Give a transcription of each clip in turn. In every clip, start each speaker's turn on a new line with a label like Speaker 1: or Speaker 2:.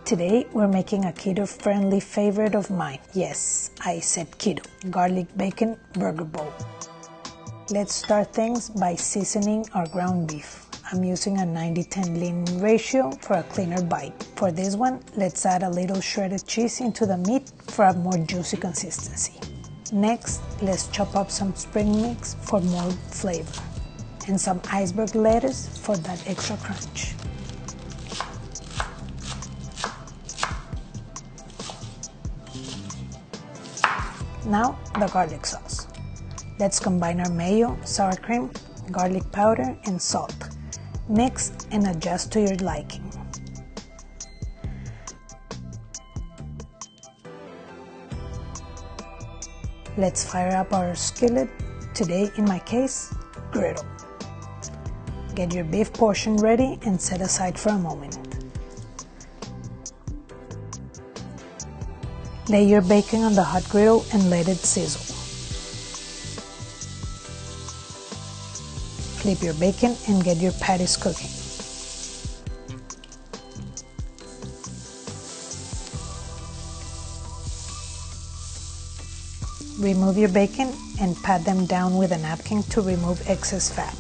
Speaker 1: Today we're making a keto-friendly favorite of mine. Yes, I said keto. Garlic bacon burger bowl. Let's start things by seasoning our ground beef. I'm using a 90-10 lean ratio for a cleaner bite. For this one, let's add a little shredded cheese into the meat for a more juicy consistency. Next, let's chop up some spring mix for more flavor and some iceberg lettuce for that extra crunch. Now, the garlic sauce. Let's combine our mayo, sour cream, garlic powder, and salt. Mix and adjust to your liking. Let's fire up our skillet, today in my case, griddle. Get your beef portion ready and set aside for a moment. Lay your bacon on the hot griddle and let it sizzle. Flip your bacon and get your patties cooking. Remove your bacon and pat them down with a napkin to remove excess fat.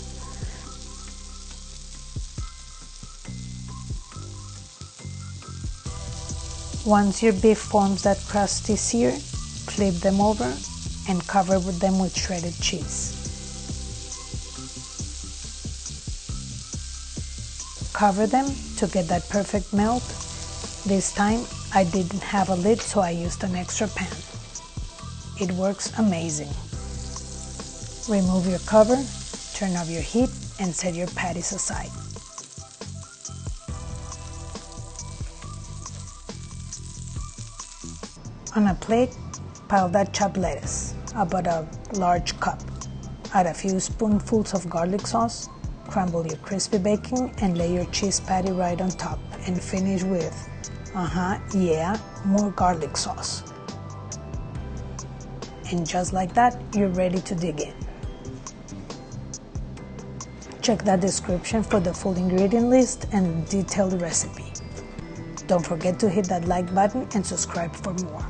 Speaker 1: Once your beef forms that crusty sear, flip them over and cover them with shredded cheese. Cover them to get that perfect melt. This time I didn't have a lid, so I used an extra pan. It works amazing. Remove your cover, turn off your heat, and set your patties aside. On a plate, pile that chopped lettuce, about a large cup. Add a few spoonfuls of garlic sauce, crumble your crispy bacon, and lay your cheese patty right on top, and finish with, more garlic sauce. And just like that, you're ready to dig in. Check that description for the full ingredient list and detailed recipe. Don't forget to hit that like button and subscribe for more.